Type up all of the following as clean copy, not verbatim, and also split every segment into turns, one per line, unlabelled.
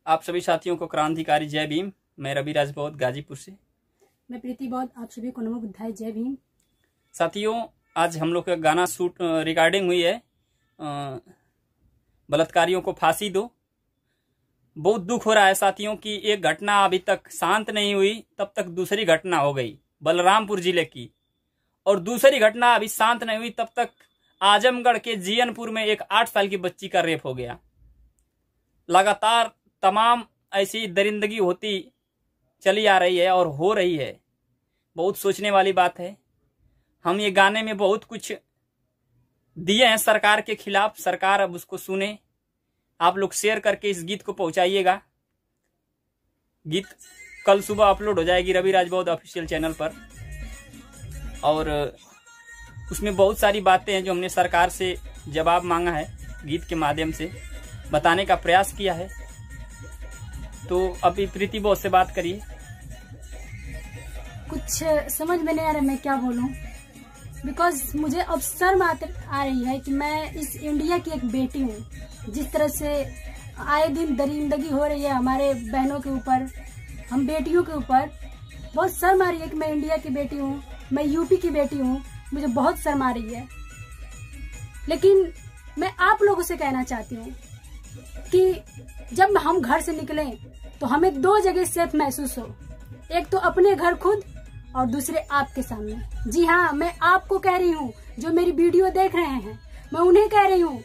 आप सभी साथियों को क्रांतिकारी जय भीम। मैं रवि राजभौत गाजीपुर से।
मैं प्रीति बौद्ध, आप सभी को नमो बुद्धाय जय भीम।
साथियों, आज हम लोग का गाना शूट रिकॉर्डिंग हुई है, बलात्कारियों को फांसी दो। बहुत दुख हो रहा है साथियों कि एक घटना अभी तक शांत नहीं हुई, तब तक दूसरी घटना हो गई बलरामपुर जिले की, और दूसरी घटना अभी शांत नहीं हुई तब तक आजमगढ़ के जीयनपुर में एक 8 साल की बच्ची का रेप हो गया। लगातार तमाम ऐसी दरिंदगी होती चली आ रही है और हो रही है। बहुत सोचने वाली बात है। हम ये गाने में बहुत कुछ दिए हैं सरकार के खिलाफ, सरकार अब उसको सुने। आप लोग शेयर करके इस गीत को पहुंचाइएगा। गीत कल सुबह अपलोड हो जाएगी रवि राजभौत ऑफिशियल चैनल पर, और उसमें बहुत सारी बातें हैं जो हमने सरकार से जवाब मांगा है, गीत के माध्यम से बताने का प्रयास किया है। तो अभी प्रीति बॉस से बात करिए।
कुछ समझ में नहीं आ रहा मैं क्या बोलूं, बिकॉज मुझे अब शर्म आ रही है कि मैं इस इंडिया की एक बेटी हूं। जिस तरह से आए दिन दरिंदगी हो रही है हमारे बहनों के ऊपर, हम बेटियों के ऊपर, बहुत शर्म आ रही है कि मैं इंडिया की बेटी हूं, मैं यूपी की बेटी हूं। मुझे बहुत शर्म आ रही है। लेकिन मैं आप लोगों से कहना चाहती हूँ कि जब हम घर से निकलें तो हमें 2 जगह सेफ महसूस हो। एक तो अपने घर खुद, और दूसरे आपके सामने। जी हाँ, मैं आपको कह रही हूँ जो मेरी वीडियो देख रहे हैं, मैं उन्हें कह रही हूँ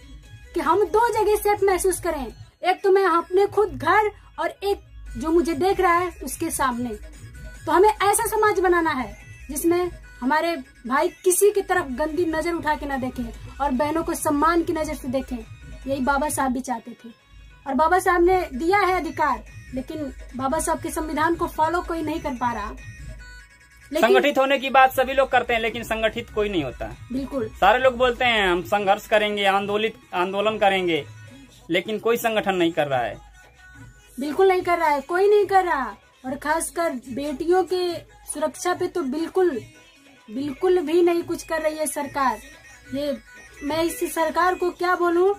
कि हम 2 जगह सेफ महसूस करें। एक तो मैं अपने खुद घर, और एक जो मुझे देख रहा है उसके सामने। तो हमें ऐसा समाज बनाना है जिसमें हमारे भाई किसी की तरफ गंदी नजर उठा के ना देखें और बहनों को सम्मान की नजर से देखें। यही बाबा साहब भी चाहते थे, और बाबा साहब ने दिया है अधिकार, लेकिन बाबा साहब के संविधान को फॉलो कोई नहीं कर पा रहा।
संगठित होने की बात सभी लोग करते हैं, लेकिन संगठित कोई नहीं होता।
बिल्कुल,
सारे लोग बोलते हैं हम संघर्ष करेंगे, आंदोलन करेंगे, लेकिन कोई संगठन नहीं कर रहा है। बिल्कुल
नहीं कर रहा है, कोई नहीं कर रहा। और खासकर बेटियों के सुरक्षा पे तो बिल्कुल भी नहीं कुछ कर रही है सरकार। ये मैं इस सरकार को क्या बोलूं,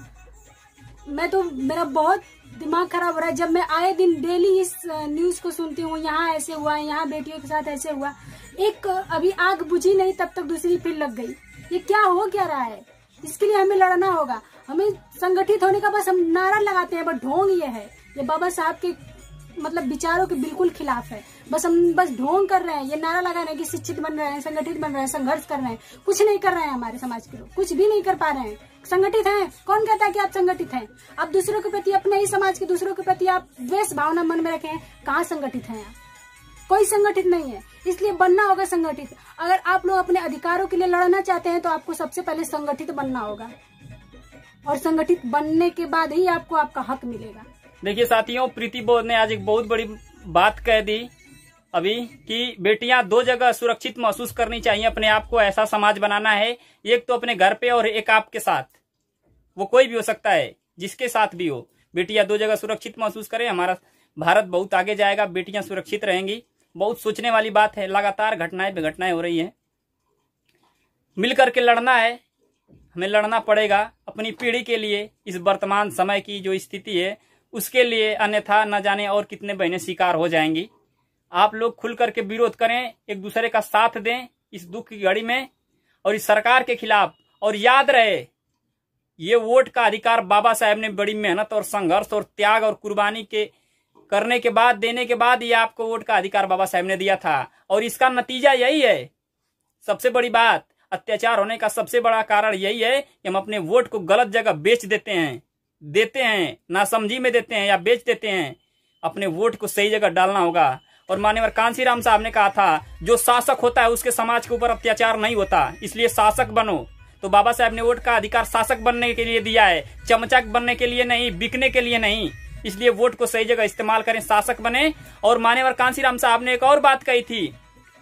मैं तो, मेरा बहुत दिमाग खराब हो रहा है जब मैं आए दिन डेली इस न्यूज को सुनती हूँ। यहाँ ऐसे हुआ, यहाँ बेटियों के साथ ऐसे हुआ। एक अभी आग बुझी नहीं तब तक दूसरी फिर लग गई। ये क्या हो क्या रहा है? इसके लिए हमें लड़ना होगा। हमें संगठित होने का बस हम नारा लगाते हैं, बट ढोंग ये है, ये बाबा साहब के मतलब विचारों के बिल्कुल खिलाफ है। हम बस ढोंग कर रहे हैं, ये नारा लगा रहे हैं कि शिक्षित बन रहे हैं, संगठित बन रहे हैं, संघर्ष कर रहे हैं। कुछ नहीं कर रहे हैं। हमारे समाज के लोग कुछ भी नहीं कर पा रहे हैं। संगठित हैं? कौन कहता है कि आप संगठित हैं? आप दूसरों के प्रति, अपने ही समाज के दूसरों के प्रति आप द्वेष भावना मन में रखें। कहाँ संगठित हैं आप? कोई संगठित नहीं है। इसलिए बनना होगा संगठित। अगर आप लोग अपने अधिकारों के लिए लड़ना चाहते हैं तो आपको सबसे पहले संगठित बनना होगा, और संगठित बनने के बाद ही आपको आपका हक मिलेगा।
देखिए साथियों, प्रीति बौद्ध ने आज एक बहुत बड़ी बात कह दी अभी कि बेटियां 2 जगह सुरक्षित महसूस करनी चाहिए। अपने आप को ऐसा समाज बनाना है, एक तो अपने घर पे और एक आपके साथ। वो कोई भी हो सकता है, जिसके साथ भी हो। बेटियां 2 जगह सुरक्षित महसूस करें, हमारा भारत बहुत आगे जाएगा, बेटियां सुरक्षित रहेंगी। बहुत सोचने वाली बात है। लगातार घटनाएं बेघटनाएं हो रही है। मिलकर के लड़ना है, हमें लड़ना पड़ेगा अपनी पीढ़ी के लिए। इस वर्तमान समय की जो स्थिति है उसके लिए, अन्यथा न जाने और कितने बहनें शिकार हो जाएंगी। आप लोग खुल करके विरोध करें, एक दूसरे का साथ दें इस दुख की घड़ी में, और इस सरकार के खिलाफ। और याद रहे, ये वोट का अधिकार बाबा साहब ने बड़ी मेहनत और संघर्ष और त्याग और कुर्बानी के करने के बाद, देने के बाद, ये आपको वोट का अधिकार बाबा साहब ने दिया था। और इसका नतीजा यही है। सबसे बड़ी बात, अत्याचार होने का सबसे बड़ा कारण यही है कि हम अपने वोट को गलत जगह बेच देते हैं, नासमझी में देते हैं या बेच देते हैं। अपने वोट को सही जगह डालना होगा। और माननीय कांशीराम साहब ने कहा था, जो शासक होता है उसके समाज के ऊपर अत्याचार नहीं होता, इसलिए शासक बनो। तो बाबा साहब ने वोट का अधिकार शासक बनने के लिए दिया है, चमचक बनने के लिए नहीं, बिकने के लिए नहीं। इसलिए वोट को सही जगह इस्तेमाल करें, शासक बने। और माननीय कांशीराम साहब ने एक और बात कही थी,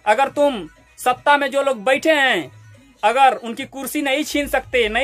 अगर तुम सत्ता में जो लोग बैठे हैं, अगर उनकी कुर्सी नहीं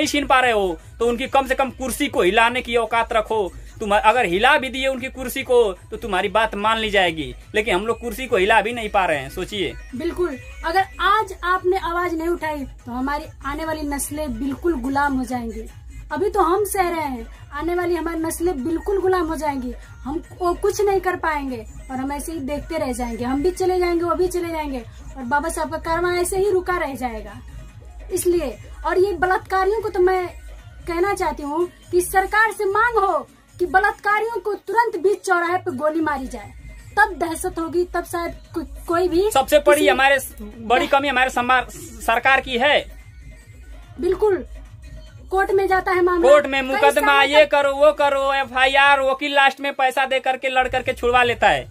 छीन पा रहे हो, तो उनकी कम से कम कुर्सी को हिलाने की औकात रखो। तुम अगर हिला भी दिए उनकी कुर्सी को तो तुम्हारी बात मान ली जाएगी, लेकिन हम लोग कुर्सी को हिला भी नहीं पा रहे हैं। सोचिए।
बिल्कुल, अगर आज आपने आवाज नहीं उठाई तो हमारी आने वाली नस्लें बिल्कुल गुलाम हो जाएंगी। अभी तो हम सह रहे हैं, आने वाली हमारी नस्लें बिल्कुल गुलाम हो जाएंगी, हम वो कुछ नहीं कर पाएंगे और हम ऐसे ही देखते रह जाएंगे। हम भी चले जाएंगे, वो भी चले जाएंगे और बाबा साहब का कारवां ऐसे ही रुका रह जाएगा। इसलिए और ये बलात्कारियों को तो मैं कहना चाहती हूँ कि सरकार से मांग हो कि बलात्कारियों को तुरंत बीच चौराहे पे गोली मारी जाए, तब दहशत होगी, तब शायद कोई भी।
सबसे बड़ी कमी हमारे सरकार की है।
बिल्कुल, कोर्ट में जाता है मामला,
कोर्ट में मुकदमा, ये करो वो करो, FIR, वकील लास्ट में पैसा दे करके लड़ करके छुड़वा लेता है,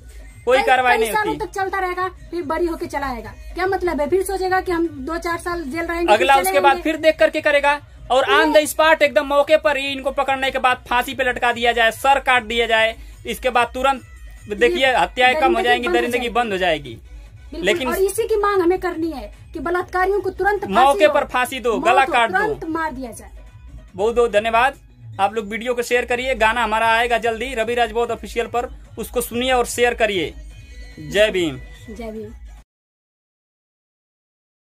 कोई कार्रवाई नहीं होती।
तक चलता रहेगा, फिर बरी होके चला आएगा। क्या मतलब है? फिर सोचेगा कि हम 2-4 साल जेल रहेंगे,
अगला उसके बाद फिर देख करके करेगा। और ऑन द स्पॉट एकदम मौके पर ही इनको पकड़ने के बाद फांसी पे लटका दिया जाए, सर काट दिया जाए, इसके बाद तुरंत देखिए हत्याएं कम हो जाएंगी, दरिंदगी बंद हो जाएगी। लेकिन
और इसी की मांग हमें करनी है कि बलात्कारियों को तुरंत
मौके पर फांसी दो, गला काट दो,
तुरंत मार दिया जाए।
बहुत बहुत धन्यवाद। आप लोग वीडियो को शेयर करिए। गाना हमारा आएगा जल्दी रवि राजपूत ऑफिशियल पर, उसको सुनिए और शेयर करिए। जय भीम।
जय भीम।